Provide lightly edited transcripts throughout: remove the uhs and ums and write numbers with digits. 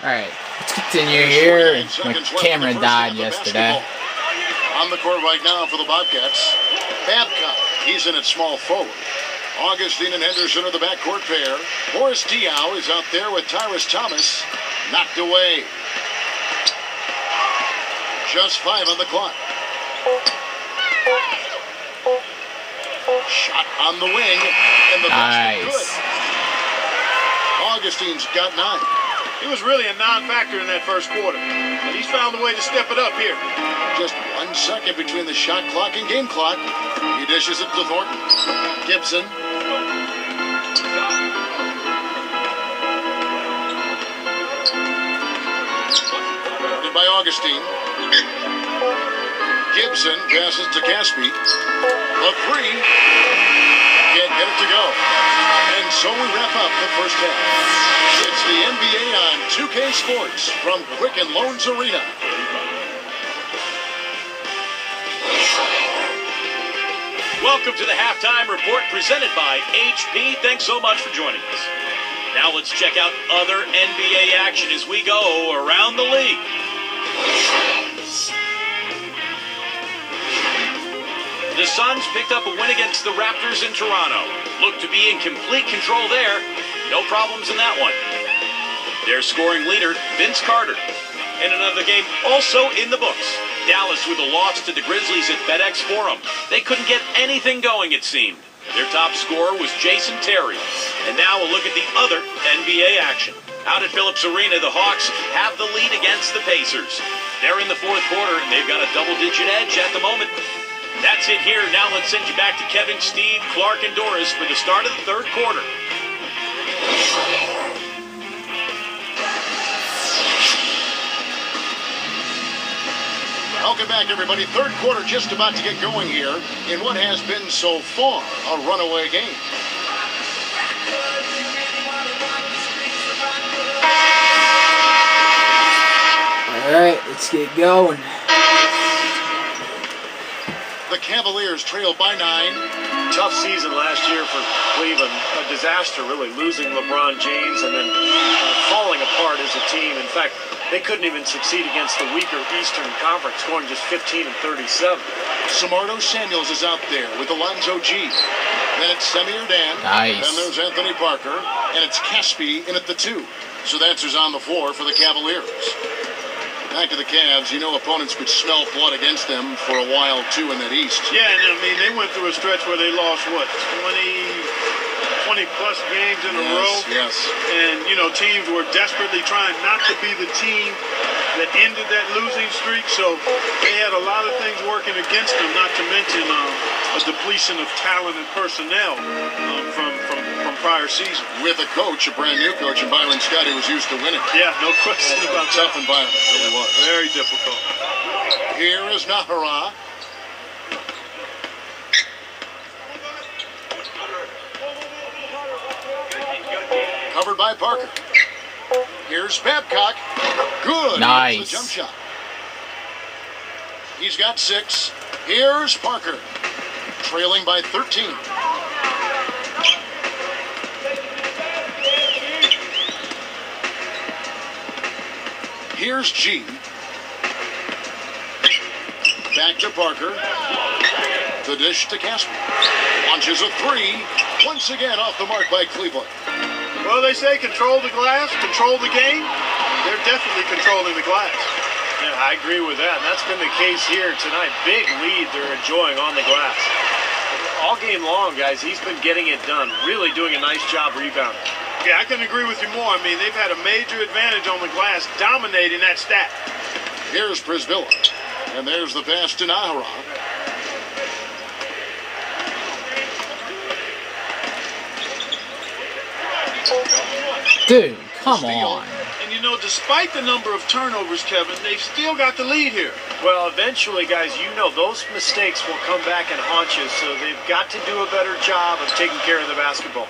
Alright, let's continue here. My camera died yesterday. On the court right now for the Bobcats. Babcock, he's in at small forward. Augustine and Henderson are the backcourt pair. Boris Diaw is out there with Tyrus Thomas. Knocked away. Just 5 on the clock. Shot on the wing. And the basket good. Augustine's got 9. He was really a non-factor in that first quarter, but he's found a way to step it up here. Just 1 second between the shot clock and game clock. He dishes it to Thornton. Gibson. Guarded by Augustine. Gibson passes to Caspi. A 3. Can't get it to go. And so we wrap up the first half. It's the NBA on 2K Sports from Quicken Loans Arena. Welcome to the Halftime Report presented by HP. Thanks so much for joining us. Now let's check out other NBA action as we go around the league. The Suns picked up a win against the Raptors in Toronto. Looked to be in complete control there. No problems in that one. Their scoring leader, Vince Carter. In another game also in the books, Dallas with a loss to the Grizzlies at FedEx Forum. They couldn't get anything going, it seemed. Their top scorer was Jason Terry. And now a look at the other NBA action. Out at Phillips Arena, the Hawks have the lead against the Pacers. They're in the fourth quarter, and they've got a double-digit edge at the moment. That's it here. Now let's send you back to Kevin, Steve, Clark, and Doris for the start of the third quarter. Welcome back, everybody. Third quarter just about to get going here in what has been so far a runaway game. All right, let's get going. The Cavaliers trail by 9. Tough season last year for Cleveland. A disaster, really, losing LeBron James and then falling apart as a team. In fact, they couldn't even succeed against the weaker Eastern Conference, scoring just 15 and 37. Samardo Samuels is out there with Alonzo G. Then it's Samir Dan. Nice. Then there's Anthony Parker. And it's Caspi in at the 2. So that's who's on the floor for the Cavaliers. Back to the Cavs, you know opponents could smell blood against them for a while, too, in that East. Yeah, and I mean, they went through a stretch where they lost, what, 20-plus games in a row? Yes. And, you know, teams were desperately trying not to be the team that ended that losing streak, so they had a lot of things working against them, not to mention a depletion of talent and personnel from prior season. With a coach, a brand new coach, and Byron Scott, who was used to winning. Yeah, no question about that. Tough environment, it really was. Very difficult. Here is Nahara. Covered by Parker. Here's Babcock. Good. Nice. The jump shot. He's got 6. Here's Parker. Trailing by 13. Here's G. Back to Parker. The dish to Casper. Launches a 3. Once again off the mark by Cleveland. Well, they say control the glass, control the game. They're definitely controlling the glass. Yeah, I agree with that. And that's been the case here tonight. Big lead they're enjoying on the glass. All game long, guys, he's been getting it done. Really doing a nice job rebounding. Yeah, I couldn't agree with you more. I mean, they've had a major advantage on the glass, dominating that stack. Here's Prisvilla. And there's the pass to Nahara. Dude, come on. And you know, despite the number of turnovers, Kevin, they've still got the lead here. Well, eventually, guys, you know those mistakes will come back and haunt you, so they've got to do a better job of taking care of the basketball.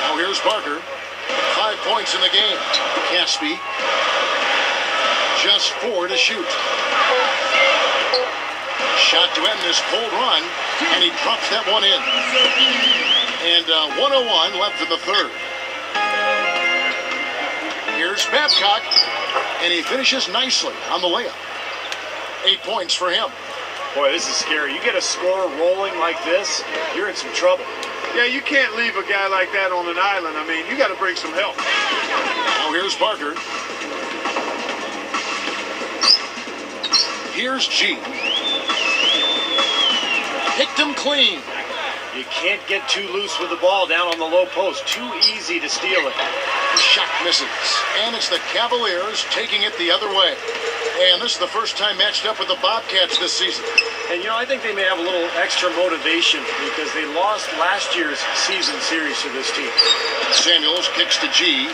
Now here's Parker. 5 points in the game. Caspi. Just 4 to shoot. Shot to end this cold run, and he drops that one in. And 101 left in the third. Here's Babcock, and he finishes nicely on the layup. 8 points for him. Boy, this is scary. You get a score rolling like this, you're in some trouble. Yeah, you can't leave a guy like that on an island. I mean, you got to bring some help. Now here's Parker. Here's G. Picked him clean. You can't get too loose with the ball down on the low post. Too easy to steal it. The shot misses. And it's the Cavaliers taking it the other way. And this is the first time matched up with the Bobcats this season. And, you know, I think they may have a little extra motivation because they lost last year's season series to this team. Samuels kicks to G.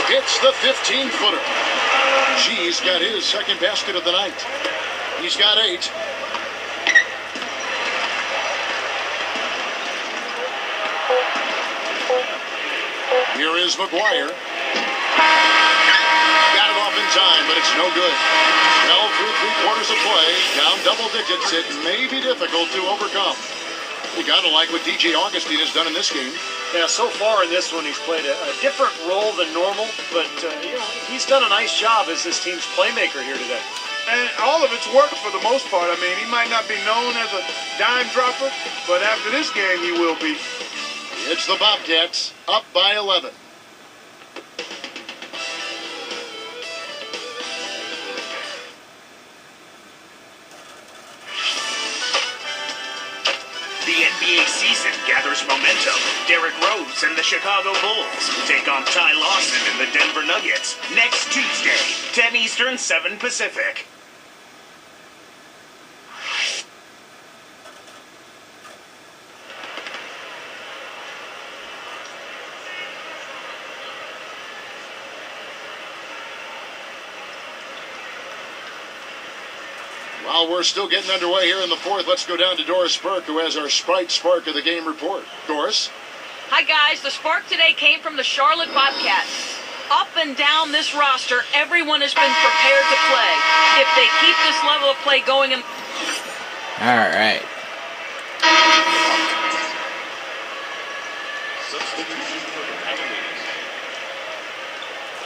Hits the 15-footer. G's got his second basket of the night. He's got 8. Here is McGuire. Got it off in time, but it's no good. Well, through 3 quarters of play, down double digits, it may be difficult to overcome. You gotta like what DJ Augustine has done in this game. Yeah, so far in this one, he's played a different role than normal, but you know, he's done a nice job as this team's playmaker here today. And all of it's worked for the most part. I mean, he might not be known as a dime dropper, but after this game, he will be. It's the Bobcats, up by 11. The NBA season gathers momentum. Derrick Rose and the Chicago Bulls take on Ty Lawson and the Denver Nuggets next Tuesday, 10 Eastern, 7 Pacific. While we're still getting underway here in the fourth, let's go down to Doris Burke, who has our Sprite Spark of the Game report. Doris? Hi, guys. The spark today came from the Charlotte Bobcats. Up and down this roster, everyone has been prepared to play. If they keep this level of play going... All right.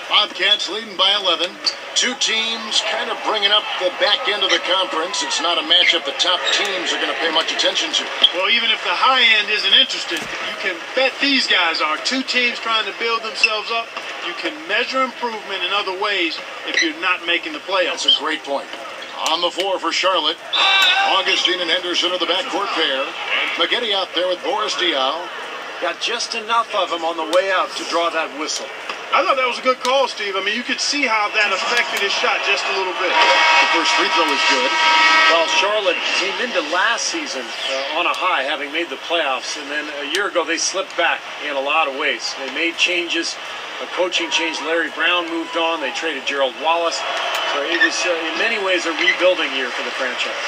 Bobcats leading by 11. 2 teams kind of bringing up the back end of the conference. It's not a matchup the top teams are going to pay much attention to. Well, even if the high end isn't interested, you can bet these guys are. 2 teams trying to build themselves up. You can measure improvement in other ways if you're not making the playoffs. That's a great point. On the floor for Charlotte, Augustine and Henderson are the backcourt pair. McGetty out there with Boris Diaw. Got just enough of him on the way out to draw that whistle. I thought that was a good call, Steve. I mean, you could see how that affected his shot just a little bit. The first free throw is good. Well, Charlotte came into last season on a high, having made the playoffs, and then a year ago they slipped back in a lot of ways. They made changes. A coaching change. Larry Brown moved on. They traded Gerald Wallace. So it was, in many ways, a rebuilding year for the franchise.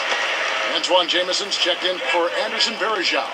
Antoine Jameson's checked in for Anderson Varejao.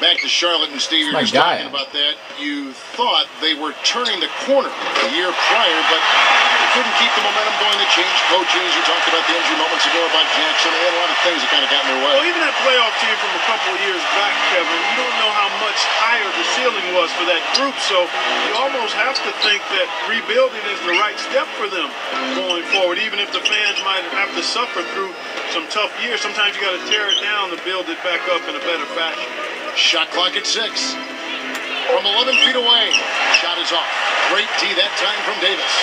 Back to Charlotte, and Steve, you were just talking about that. You thought they were turning the corner the year prior, but they couldn't keep the momentum going. They changed coaches. You talked about the injury moments ago about Jackson. They had a lot of things that kind of got in their way. Well, even that playoff team from a couple of years back, Kevin, you don't know how much higher the ceiling was for that group, so you almost have to think that rebuilding is the right step for them going forward, even if the fans might have to suffer through some tough years. Sometimes you got to tear it down to build it back up in a better fashion. Shot clock at 6. From 11 feet away. Shot is off. Great D that time from Davis.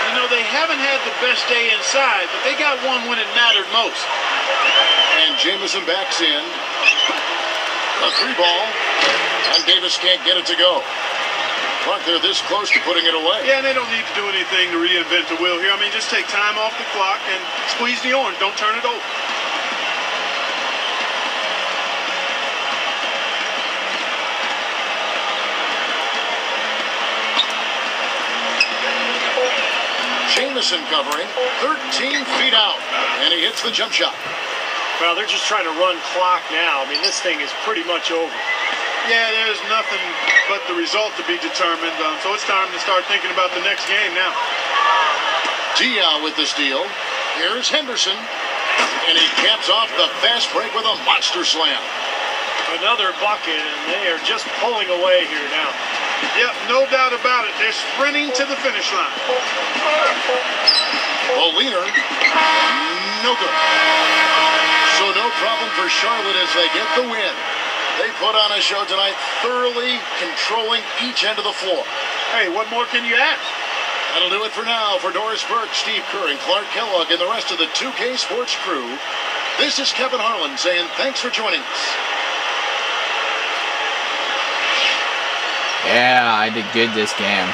You know, they haven't had the best day inside, but they got one when it mattered most. And Jameson backs in. A 3 ball. And Davis can't get it to go. Clark, they're this close to putting it away. Yeah, and they don't need to do anything to reinvent the wheel here. I mean, just take time off the clock and squeeze the orange. Don't turn it over. Jameson covering, 13 feet out, and he hits the jump shot. Well, they're just trying to run clock now. I mean, this thing is pretty much over. Yeah, there's nothing but the result to be determined. So it's time to start thinking about the next game now. Diaw with the steal. Here's Henderson, and he caps off the fast break with a monster slam. Another bucket, and they are just pulling away here now. Yep, no doubt about it. They're sprinting to the finish line. The leader, no good. So no problem for Charlotte as they get the win. They put on a show tonight, thoroughly controlling each end of the floor. Hey, what more can you ask? That'll do it for now. For Doris Burke, Steve Kerr, and Clark Kellogg, and the rest of the 2K Sports crew, this is Kevin Harlan saying thanks for joining us. Yeah, I did good this game.